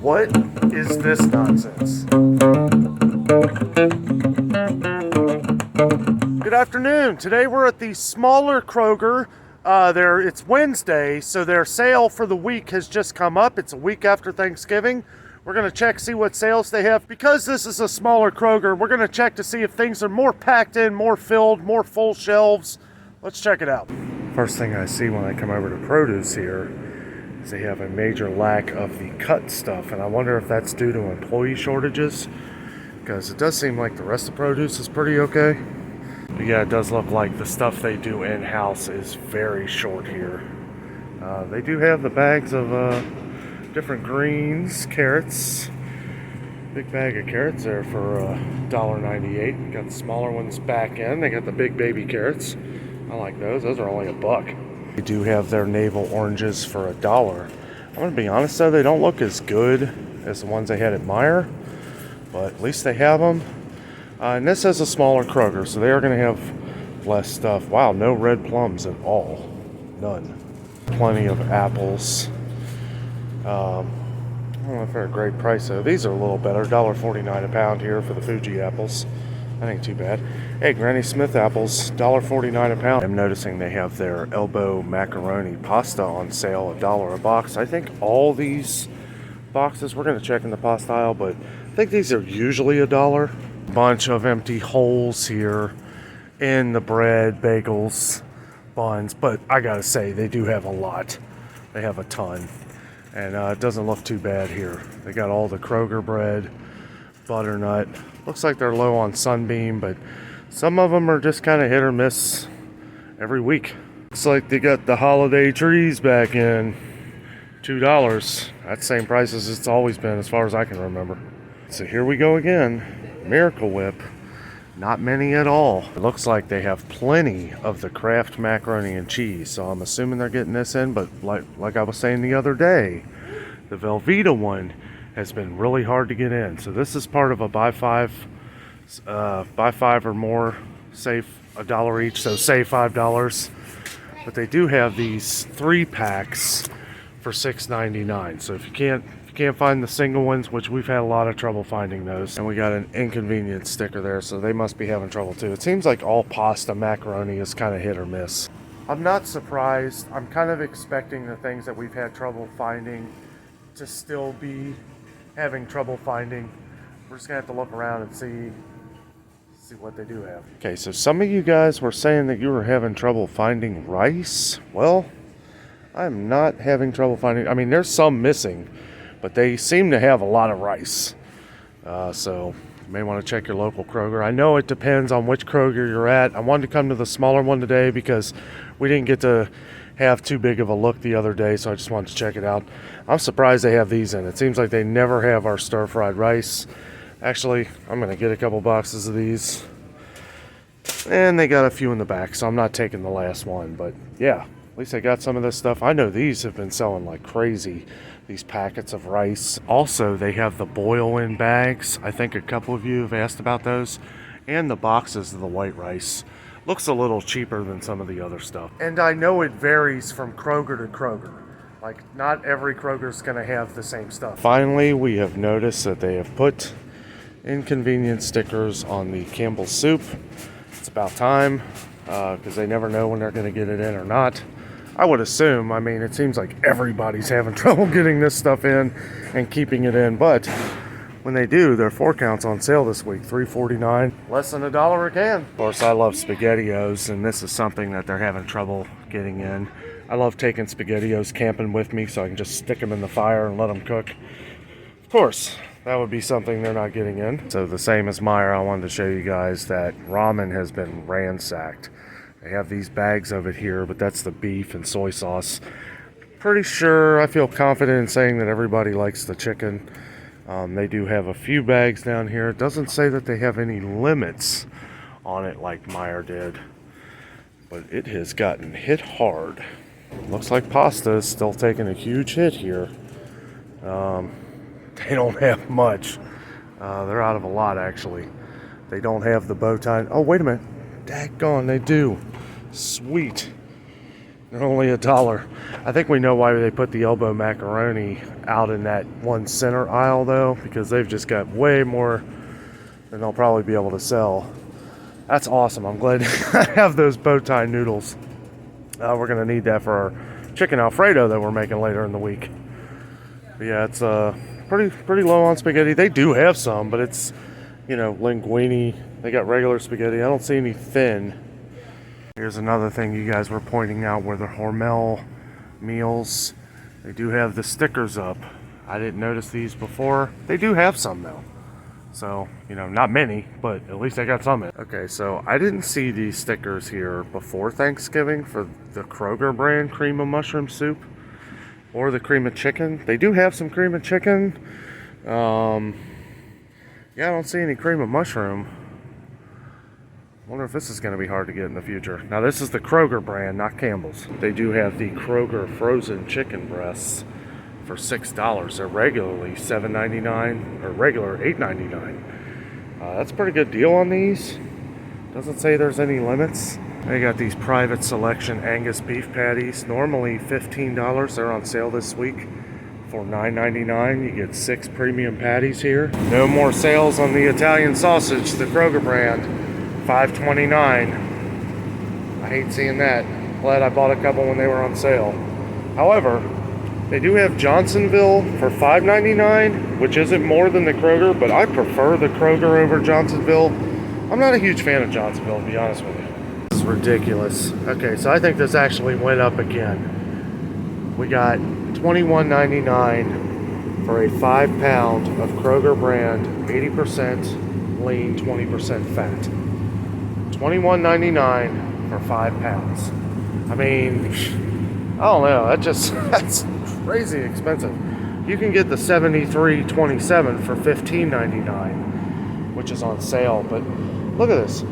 What is this nonsense? Good afternoon. Today we're at the smaller Kroger. It's Wednesday, so their sale for the week has just come up. It's a week after Thanksgiving. We're going to check, see what sales they have. Because this is a smaller Kroger, we're going to check to see if things are more packed in, more filled, more full shelves. Let's check it out. First thing I see when I come over to produce here is they have a major lack of the cut stuff, and I wonder if that's due to employee shortages, because it does seem like the rest of the produce is pretty okay. But yeah, it does look like the stuff they do in-house is very short here. They do have the bags of different greens, carrots. Big bag of carrots there for $1.98. Got the smaller ones back in. They got the big baby carrots. I like those. Those are only $1. They do have their navel oranges for $1. I'm gonna be honest though, they don't look as good as the ones they had at Meijer, but at least they have them. And this is a smaller Kroger, so they are gonna have less stuff. Wow, no red plums at all. None. Plenty of apples. I don't know if they're a great price though. These are a little better. $1.49 a pound here for the Fuji apples. That ain't too bad. Hey, Granny Smith apples, $1.49 a pound. I'm noticing they have their elbow macaroni pasta on sale, $1 a box. I think all these boxes, we're gonna check in the pasta aisle, but I think these are usually $1. Bunch of empty holes here in the bread, bagels, buns, but I gotta say, they do have a lot. They have a ton. And it doesn't look too bad here. They got all the Kroger bread, butternut. Looks like they're low on Sunbeam, but some of them are just kind of hit or miss every week. Looks like they got the holiday trees back in, $2. That's the same price as it's always been as far as I can remember. So here we go again. Miracle Whip. Not many at all. It looks like they have plenty of the Kraft macaroni and cheese, so I'm assuming they're getting this in, but like I was saying the other day, the Velveeta one has been really hard to get in. So this is part of a buy five or more, save $1 each, so save $5. But they do have these 3-packs for $6.99. So if you can't find the single ones, which we've had a lot of trouble finding those, and we got an inconvenience sticker there, so they must be having trouble too. It seems like all pasta macaroni is kind of hit or miss. I'm not surprised. I'm kind of expecting the things that we've had trouble finding to still be having trouble finding. We're just gonna have to look around and see what they do have. Okay, so some of you guys were saying that you were having trouble finding rice. Well, I'm not having trouble finding. I mean, there's some missing, but they seem to have a lot of rice. So you may want to check your local Kroger. I know it depends on which Kroger you're at. I wanted to come to the smaller one today because we didn't get to have too big of a look the other day, so I just wanted to check it out. I'm surprised they have these in. It seems like they never have our stir-fried rice. Actually, I'm going to get a couple boxes of these. And they got a few in the back, so I'm not taking the last one. But yeah, at least I got some of this stuff. I know these have been selling like crazy, these packets of rice. Also, they have the boil-in bags. I think a couple of you have asked about those. And the boxes of the white rice. Looks a little cheaper than some of the other stuff. And I know it varies from Kroger to Kroger. Like, not every Kroger's gonna have the same stuff. Finally, we have noticed that they have put inconvenience stickers on the Campbell's soup. It's about time, because they never know when they're gonna get it in or not. I would assume, I mean, it seems like everybody's having trouble getting this stuff in and keeping it in, but when they do, their 4-count's on sale this week, $3.49, less than $1 a can. Of course, I love SpaghettiOs, and this is something that they're having trouble getting in. I love taking SpaghettiOs camping with me so I can just stick them in the fire and let them cook. Of course, that would be something they're not getting in. So the same as Meijer, I wanted to show you guys that ramen has been ransacked. They have these bags of it here, but that's the beef and soy sauce. Pretty sure, I feel confident in saying that everybody likes the chicken. They do have a few bags down here. It doesn't say that they have any limits on it like Meijer did, but it has gotten hit hard. Looks like pasta is still taking a huge hit here. They don't have much. They're out of a lot, actually. They don't have the bow tie. Oh, wait a minute. Daggone, they do. Sweet. They're only $1. I think we know why they put the elbow macaroni out in that one center aisle though, because they've just got way more than they'll probably be able to sell. That's awesome. I'm glad I have those bow tie noodles. We're gonna need that for our chicken Alfredo that we're making later in the week. But yeah, it's pretty low on spaghetti. They do have some, but it's, you know, linguine. They got regular spaghetti. I don't see any thin. Here's another thing you guys were pointing out where the Hormel meals, they do have the stickers up. I didn't notice these before. They do have some though. So, you know, not many, but at least I got some in. Okay, so I didn't see these stickers here before Thanksgiving for the Kroger brand cream of mushroom soup or the cream of chicken. They do have some cream of chicken. Yeah, I don't see any cream of mushroom. Wonder if this is going to be hard to get in the future. Now this is the Kroger brand, not Campbell's. They do have the Kroger frozen chicken breasts for $6. They're regularly $7.99 or regular $8.99. That's a pretty good deal on these. Doesn't say there's any limits. They got these private selection Angus beef patties, normally $15. They're on sale this week for $9.99. You get 6 premium patties here. No more sales on the Italian sausage, the Kroger brand. $5.29. I hate seeing that. Glad I bought a couple when they were on sale. However, they do have Johnsonville for $5.99, which isn't more than the Kroger, but I prefer the Kroger over Johnsonville. I'm not a huge fan of Johnsonville, to be honest with you. It's ridiculous. Okay, so I think this actually went up again. We got $21.99 for a 5-pound of Kroger brand, 80% lean, 20% fat. $21.99 for 5 pounds. I mean, I don't know. That's crazy expensive. You can get the 73.27 for $15.99, which is on sale. But look at this.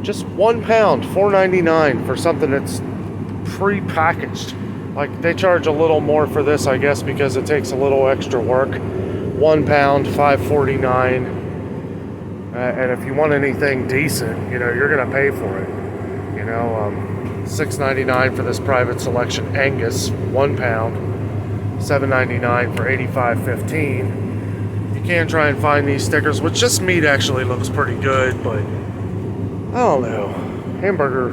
Just 1 pound, $4.99 for something that's pre-packaged. Like, they charge a little more for this, I guess, because it takes a little extra work. 1 pound, $5.49. And if you want anything decent, you know, you're going to pay for it. You know, $6.99 for this private selection Angus, 1 pound, $7.99 for 85.15. You can try and find these stickers, which just meat actually looks pretty good, but I don't know. Hamburger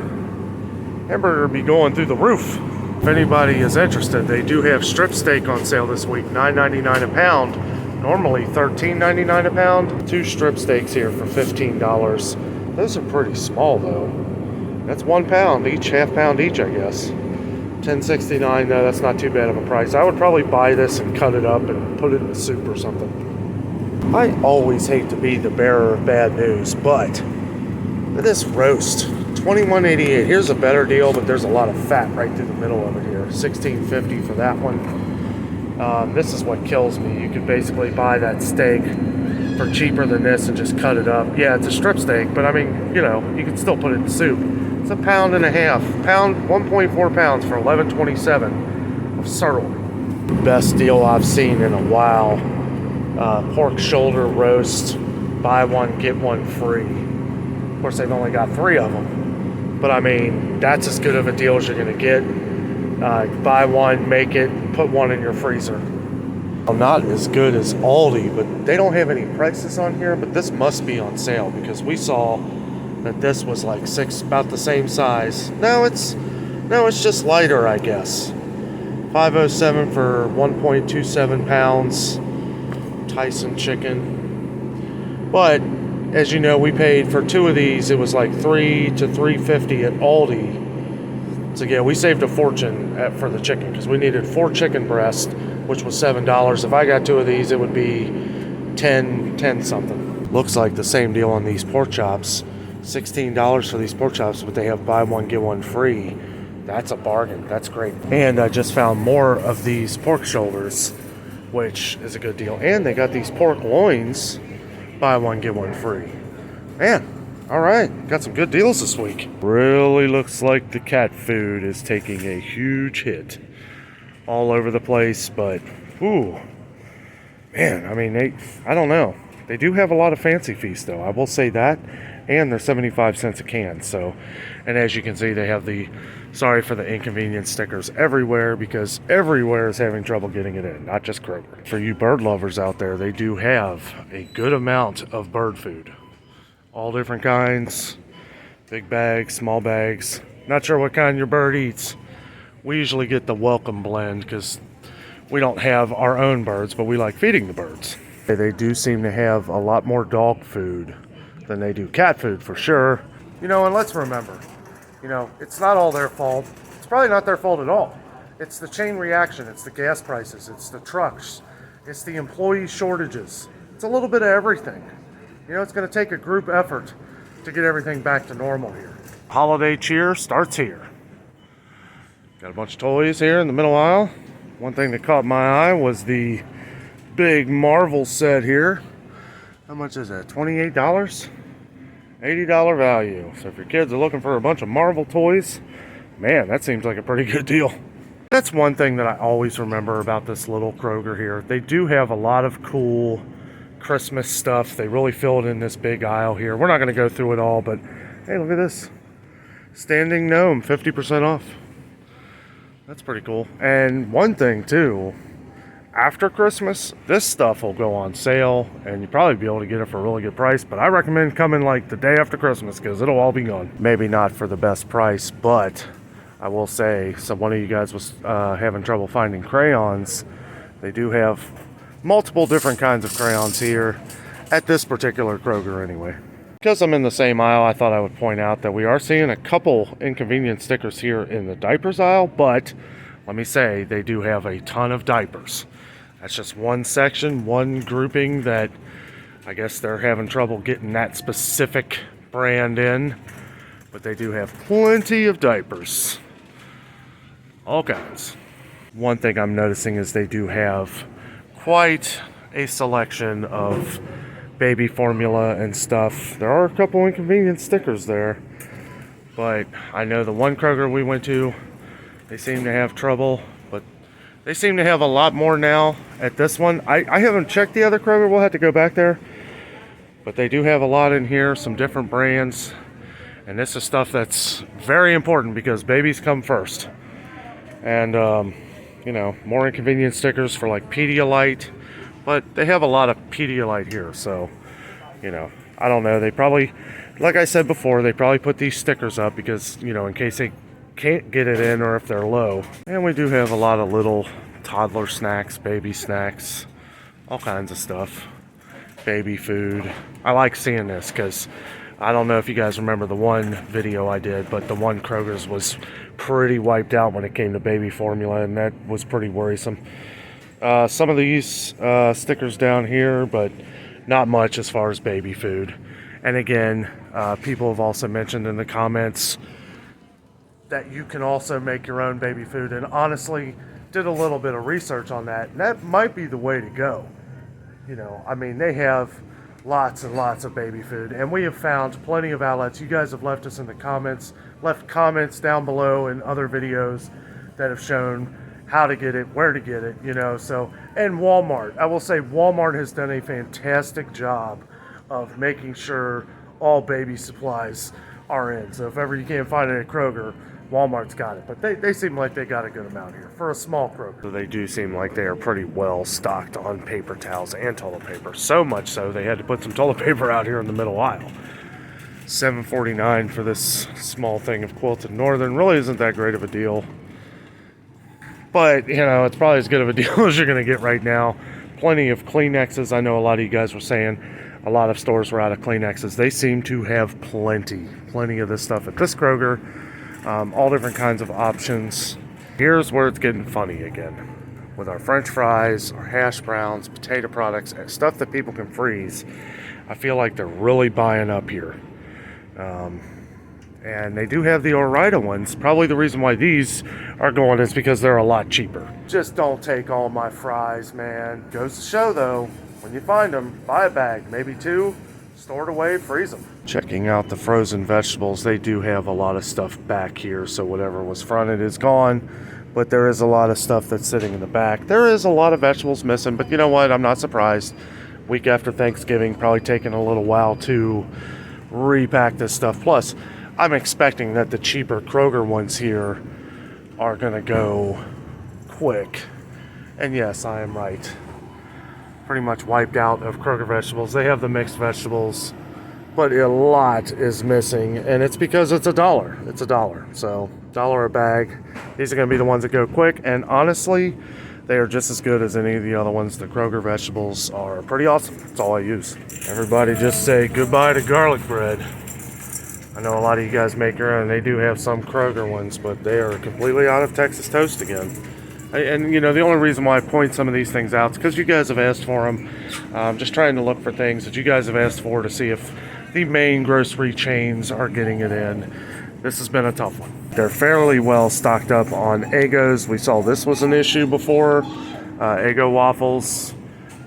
be going through the roof. If anybody is interested, they do have strip steak on sale this week, $9.99 a pound. Normally $13.99 a pound. 2 strip steaks here for $15. Those are pretty small though. That's 1 pound each, half pound each, I guess. $10.69 though, that's not too bad of a price. I would probably buy this and cut it up and put it in soup or something. I always hate to be the bearer of bad news, but look at this roast. $21.88. Here's a better deal, but there's a lot of fat right through the middle of it here. $16.50 for that one. This is what kills me. You could basically buy that steak for cheaper than this and just cut it up. Yeah, it's a strip steak, but I mean, you know, you can still put it in soup. It's 1.5 pounds. 1.4 pounds for $11.27 of sirloin. Best deal I've seen in a while. Pork shoulder roast, buy one, get one free. Of course, they've only got 3 of them. But I mean, that's as good of a deal as you're going to get. Buy one, make it, put one in your freezer. Well, not as good as Aldi, but they don't have any prices on here, but this must be on sale because we saw that this was like about the same size. No, it's just lighter, I guess. $5.07 for 1.27 pounds Tyson chicken. But as you know, we paid for 2 of these. It was like $3 to $3.50 at Aldi. So yeah, we saved a fortune for the chicken because we needed 4 chicken breasts, which was $7. If I got 2 of these, it would be 10 something. Looks like the same deal on these pork chops. $16 for these pork chops, but they have buy one, get one free. That's a bargain. That's great. And I just found more of these pork shoulders, which is a good deal. And they got these pork loins, buy one, get one free. Man, all right, got some good deals this week. Really looks like the cat food is taking a huge hit all over the place, but ooh, man, I mean, I don't know. They do have a lot of fancy feasts though, I will say that. and they're 75 cents a can. So, and as you can see, they have the sorry for the inconvenience stickers everywhere, because everywhere is having trouble getting it in, not just Kroger. For you bird lovers out there, they do have a good amount of bird food. All different kinds, big bags, small bags. Not sure what kind your bird eats. We usually get the welcome blend because we don't have our own birds, but we like feeding the birds. They do seem to have a lot more dog food than they do cat food, for sure. You know, and let's remember, you know, it's not all their fault. It's probably not their fault at all. It's the chain reaction. It's the gas prices. It's the trucks. It's the employee shortages. It's a little bit of everything. You know, it's going to take a group effort to get everything back to normal here. Holiday cheer starts here. Got a bunch of toys here in the middle aisle. One thing that caught my eye was the big Marvel set here. How much is that? $28? $80 value. So if your kids are looking for a bunch of Marvel toys, man, that seems like a pretty good deal. That's one thing that I always remember about this little Kroger here. They do have a lot of cool Christmas stuff. They really filled in this big aisle here. We're not going to go through it all, but hey, look at this. Standing gnome, 50% off. That's pretty cool. And one thing too, after Christmas, this stuff will go on sale, and you'll probably be able to get it for a really good price, but I recommend coming like the day after Christmas, because it'll all be gone. Maybe not for the best price, but I will say, so one of you guys was having trouble finding crayons. They do have multiple different kinds of crayons here at this particular Kroger anyway. Because I'm in the same aisle, I thought I would point out that we are seeing a couple inconvenience stickers here in the diapers aisle, but let me say, they do have a ton of diapers. That's just one section, one grouping that I guess they're having trouble getting that specific brand in, but they do have plenty of diapers. All kinds. One thing I'm noticing is they do have quite a selection of baby formula and stuff. There are a couple inconvenience stickers there, but I know the one Kroger we went to, they seem to have trouble, but they seem to have a lot more now at this one. I haven't checked the other Kroger. We'll have to go back there, but they do have a lot in here, some different brands, and this is stuff that's very important because babies come first. And you know, more inconvenience stickers for like Pedialyte, but they have a lot of Pedialyte here, so, you know, I don't know. They probably, like I said before, they probably put these stickers up because, you know, in case they can't get it in or if they're low. And we do have a lot of little toddler snacks, baby snacks, all kinds of stuff, baby food. I like seeing this because I don't know if you guys remember the one video I did, but the one Kroger's was pretty wiped out when it came to baby formula, and that was pretty worrisome. Some of these stickers down here, but not much as far as baby food. And again, people have also mentioned in the comments that you can also make your own baby food, and honestly did a little bit of research on that, and that might be the way to go. You know, I mean, they have lots and lots of baby food, and we have found plenty of outlets. You guys have left us in the comments, left comments down below in other videos that have shown how to get it, where to get it, you know. So, and Walmart, I will say Walmart has done a fantastic job of making sure all baby supplies are in. So if ever you can't find it at Kroger, Walmart's got it, but they seem like they got a good amount here for a small Kroger. So they do seem like they are pretty well stocked on paper towels and toilet paper. So much so they had to put some toilet paper out here in the middle aisle. $7.49 for this small thing of Quilted Northern really isn't that great of a deal, but you know, it's probably as good of a deal as you're going to get right now. Plenty of Kleenexes. I know a lot of you guys were saying a lot of stores were out of Kleenexes. They seem to have plenty of this stuff at this Kroger. All different kinds of options. Here's where it's getting funny again. With our French fries, our hash browns, potato products, stuff that people can freeze, I feel like they're really buying up here. And they do have the Ore-Ida ones. Probably the reason why these are going is because they're a lot cheaper. Just don't take all my fries, man. Goes to show though, when you find them, buy a bag, maybe two, store it away, freeze them. Checking out the frozen vegetables, they do have a lot of stuff back here, so whatever was fronted is gone, but there is a lot of stuff that's sitting in the back. There is a lot of vegetables missing, but you know what, I'm not surprised. Week after Thanksgiving, probably taking a little while to repack this stuff. Plus, I'm expecting that the cheaper Kroger ones here are gonna go quick. And yes, I am right. Pretty much wiped out of Kroger vegetables. They have the mixed vegetables, but a lot is missing, and it's because it's $1. It's $1. So $1 a bag. These are gonna be the ones that go quick, and honestly, they are just as good as any of the other ones. The Kroger vegetables are pretty awesome. That's all I use. Everybody just say goodbye to garlic bread. I know a lot of you guys make your own. They do have some Kroger ones, but they are completely out of Texas toast again. And you know, the only reason why I point some of these things out is because you guys have asked for them. I'm just trying to look for things that you guys have asked for to see if the main grocery chains are getting it in. This has been a tough one. They're fairly well stocked up on Eggos. We saw this was an issue before. Eggo waffles.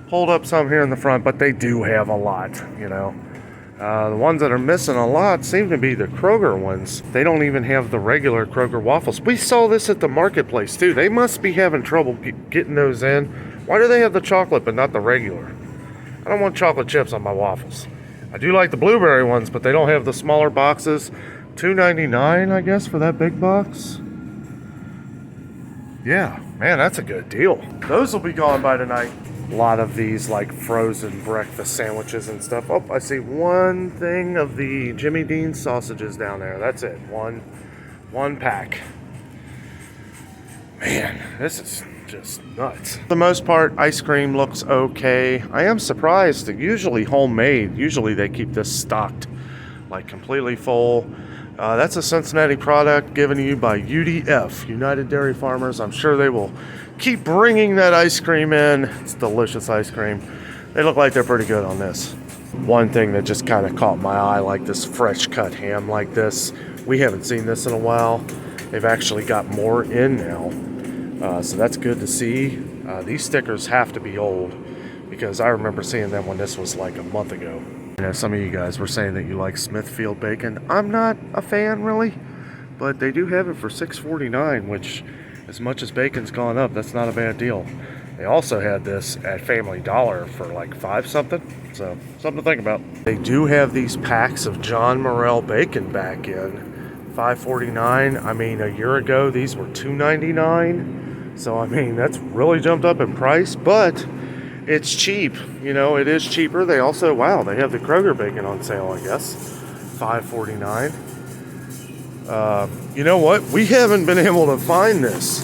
Pulled up some here in the front, but they do have a lot, you know. The ones that are missing a lot seem to be the Kroger ones. They don't even have the regular Kroger waffles. We saw this at the marketplace too. They must be having trouble getting those in. Why do they have the chocolate but not the regular? I don't want chocolate chips on my waffles. I do like the blueberry ones, but they don't have the smaller boxes. $2.99, I guess, for that big box. Yeah, man, that's a good deal. Those will be gone by tonight. A lot of these like frozen breakfast sandwiches and stuff. Oh, I see one thing of the Jimmy Dean sausages down there. That's it. One pack. Man, this is just nuts. For the most part, ice cream looks okay. I am surprised that usually homemade, usually they keep this stocked like completely full. That's a Cincinnati product given to you by UDF, United Dairy Farmers. I'm sure they will keep bringing that ice cream in. It's delicious ice cream. They look like they're pretty good on this. One thing that just kind of caught my eye, like this fresh cut ham like this. We haven't seen this in a while. They've actually got more in now. So that's good to see. These stickers have to be old because I remember seeing them when this was like a month ago. You know, some of you guys were saying that you like Smithfield bacon. I'm not a fan really, but they do have it for $6.49, which as much as bacon's gone up, that's not a bad deal. They also had this at Family Dollar for like $5 something, so something to think about. They do have these packs of John Morrell bacon back in, $5.49. I mean, a year ago these were $2.99, so I mean that's really jumped up in price, but it's cheap. You know, it is cheaper. They also, wow, they have the Kroger bacon on sale, I guess, $5.49. You know what? We haven't been able to find this.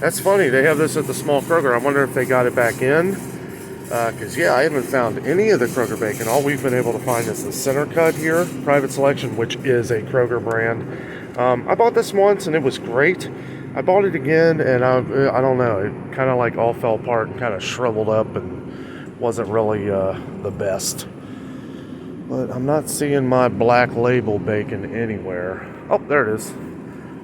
That's funny. They have this at the small Kroger. I wonder if they got it back in. Because, yeah, I haven't found any of the Kroger bacon. All we've been able to find is the center cut here, Private Selection, which is a Kroger brand. I bought this once, and it was great. I bought it again, and I don't know. It kind of like all fell apart and kind of shriveled up and wasn't really the best. But I'm not seeing my Black Label bacon anywhere. Oh, there it is.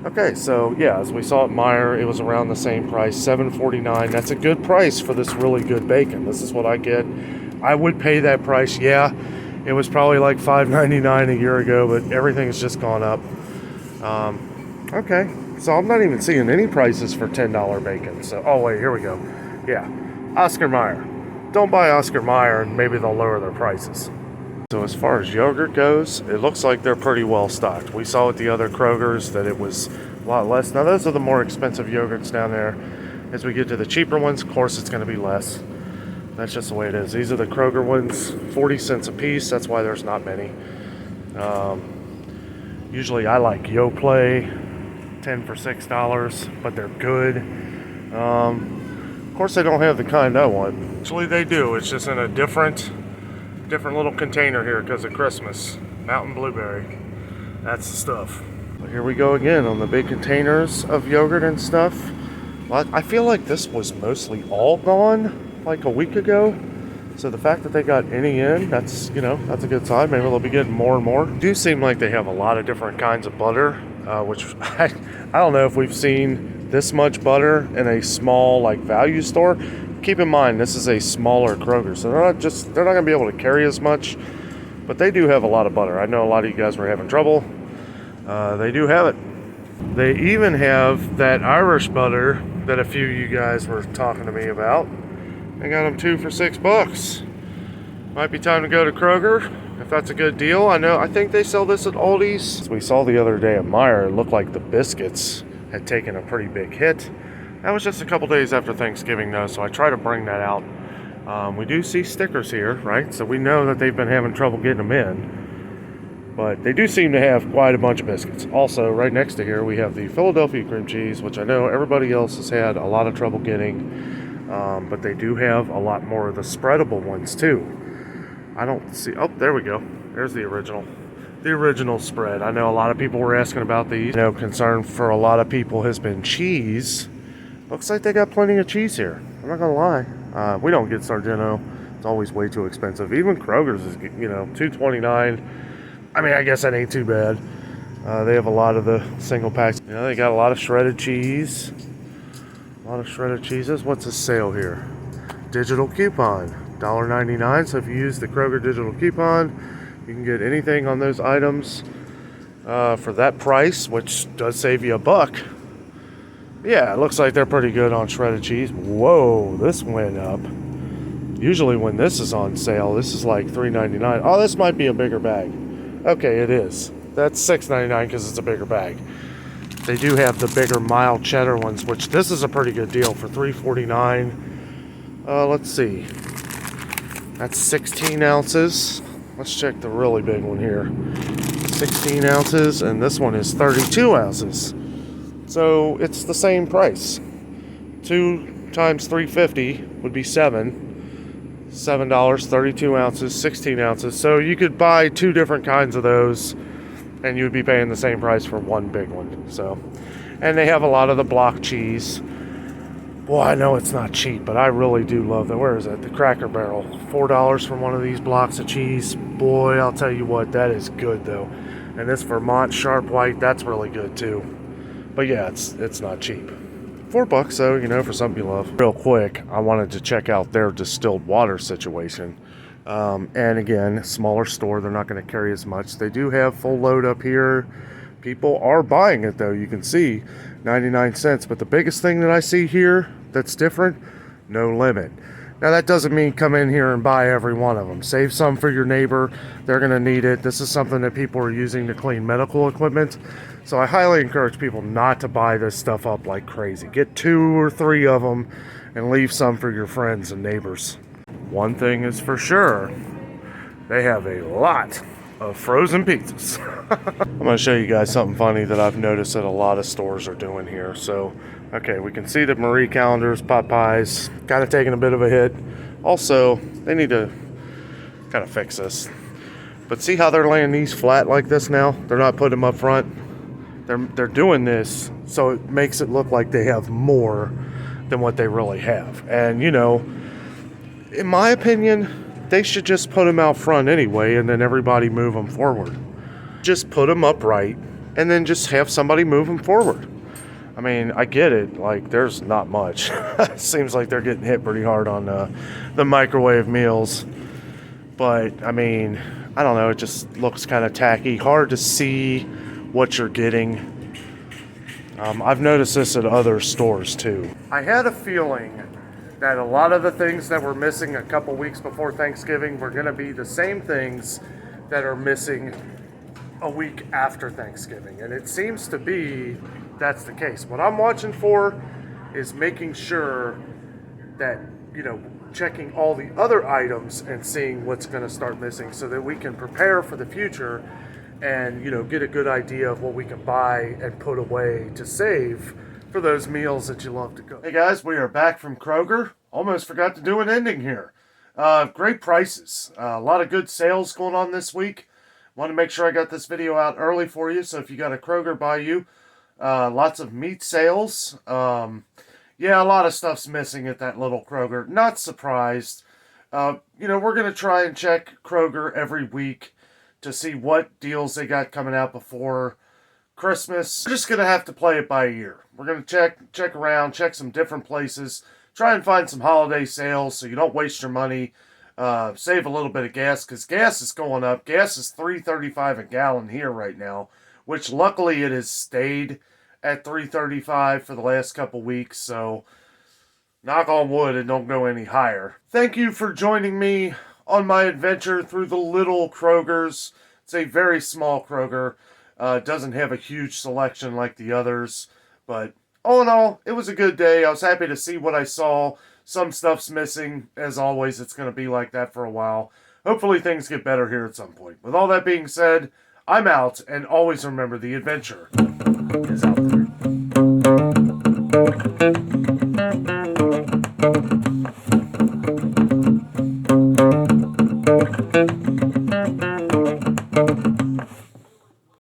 Okay, so yeah, as we saw at Meijer, it was around the same price, $7.49. That's a good price for this really good bacon. This is what I get. I would pay that price. Yeah, it was probably like $5.99 a year ago, but everything has just gone up. Okay, so I'm not even seeing any prices for $10 bacon. So, oh wait, here we go. Yeah, Oscar Mayer. Don't buy Oscar Mayer, and maybe they'll lower their prices. So as far as yogurt goes, it looks like they're pretty well stocked. We saw at the other Krogers that it was a lot less. Now those are the more expensive yogurts down there. As we get to the cheaper ones, of course it's going to be less. That's just the way it is. These are the Kroger ones, 40 cents a piece. That's why there's not many. Usually I like Yoplait, 10 for $6, but they're good. Of course they don't have the kind I want. Actually they do. It's just in a different little container here because of Christmas. Mountain blueberry. That's the stuff. But here we go again on the big containers of yogurt and stuff. Well, I feel like this was mostly all gone like a week ago. So the fact that they got any in, that's, you know, that's a good sign. Maybe they'll be getting more and more. It do seem like they have a lot of different kinds of butter, which I don't know if we've seen this much butter in a small like value store. Keep in mind, this is a smaller Kroger, so they're not going to be able to carry as much, but they do have a lot of butter. I know a lot of you guys were having trouble. They do have it. They even have that Irish butter that a few of you guys were talking to me about. They got them 2 for $6. Might be time to go to Kroger, if that's a good deal. I think they sell this at Aldi's. We saw the other day at Meijer, it looked like the biscuits had taken a pretty big hit. That was just a couple days after Thanksgiving though, so I try to bring that out. We do see stickers here, right? So we know that they've been having trouble getting them in. But they do seem to have quite a bunch of biscuits. Also, right next to here, we have the Philadelphia cream cheese, which I know everybody else has had a lot of trouble getting. But they do have a lot more of the spreadable ones too. I don't see, oh, there we go. There's the original. The original spread. I know a lot of people were asking about these. Concern for a lot of people has been cheese. Looks like they got plenty of cheese here. I'm not gonna lie. We don't get Sargento. It's always way too expensive. Even Kroger's is, $2.29. I mean, I guess that ain't too bad. They have a lot of the single packs. They got a lot of shredded cheese. A lot of shredded cheeses. What's the sale here? Digital coupon, $1.99. So if you use the Kroger digital coupon, you can get anything on those items for that price, which does save you $1. Yeah, it looks like they're pretty good on shredded cheese. Whoa, this went up. Usually when this is on sale, this is like $3.99. Oh, this might be a bigger bag. Okay, it is. That's $6.99 because it's a bigger bag. They do have the bigger mild cheddar ones, which this is a pretty good deal for $3.49. Let's see. That's 16 ounces. Let's check the really big one here. 16 ounces, and this one is 32 ounces. So it's the same price. 2 times $3.50 would be $7. $7, 32 ounces, 16 ounces. So you could buy 2 different kinds of those, and you would be paying the same price for one big one. So, and they have a lot of the block cheese. Boy, I know it's not cheap, but I really do love that. Where is it? The Cracker Barrel. $4 for one of these blocks of cheese. Boy, I'll tell you what, that is good though. And this Vermont Sharp White, that's really good too. But yeah, it's not cheap. $4 though, for something you love. Real quick, I wanted to check out their distilled water situation. And again, smaller store, they're not going to carry as much. They do have full load up here. People are buying it though. You can see 99 cents. But the biggest thing that I see here that's different, no limit. Now that doesn't mean come in here and buy every one of them. Save some for your neighbor. They're going to need it. This is something that people are using to clean medical equipment. So I highly encourage people not to buy this stuff up like crazy. Get 2 or 3 of them and leave some for your friends and neighbors. One thing is for sure, they have a lot of frozen pizzas. I'm going to show you guys something funny that I've noticed that a lot of stores are doing here. So, okay, we can see that Marie Callender's pot pies kind of taking a bit of a hit. Also, they need to kind of fix this. But see how they're laying these flat like this now? They're not putting them up front. They're doing this so it makes it look like they have more than what they really have. And, in my opinion, they should just put them out front anyway, and then everybody move them forward. Just put them upright, and then just have somebody move them forward. I mean, I get it. Like, there's not much. It seems like they're getting hit pretty hard on the microwave meals. But, I mean, I don't know. It just looks kind of tacky. Hard to see what you're getting. I've noticed this at other stores, too. I had a feeling that a lot of the things that were missing a couple weeks before Thanksgiving were going to be the same things that are missing a week after Thanksgiving. And it seems to be that's the case. What I'm watching for is making sure that, checking all the other items and seeing what's going to start missing so that we can prepare for the future and, get a good idea of what we can buy and put away to save for those meals that you love to cook. Hey guys, we are back from Kroger. Almost forgot to do an ending here. Great prices. A lot of good sales going on this week. Want to make sure I got this video out early for you. So if you got a Kroger by you, lots of meat sales. Yeah, a lot of stuff's missing at that little Kroger. Not surprised. We're going to try and check Kroger every week to see what deals they got coming out before Christmas. We're just going to have to play it by ear. We're going to check around, check some different places, try and find some holiday sales so you don't waste your money, save a little bit of gas, because gas is going up. Gas is $3.35 a gallon here right now, which luckily it has stayed at $3.35 for the last couple weeks, so knock on wood, it don't go any higher. Thank you for joining me on my adventure through the little Krogers. It's a very small Kroger. It doesn't have a huge selection like the others. But all in all, it was a good day. I was happy to see what I saw. Some stuff's missing. As always, it's going to be like that for a while. Hopefully things get better here at some point. With all that being said, I'm out. And always remember, the adventure is out there.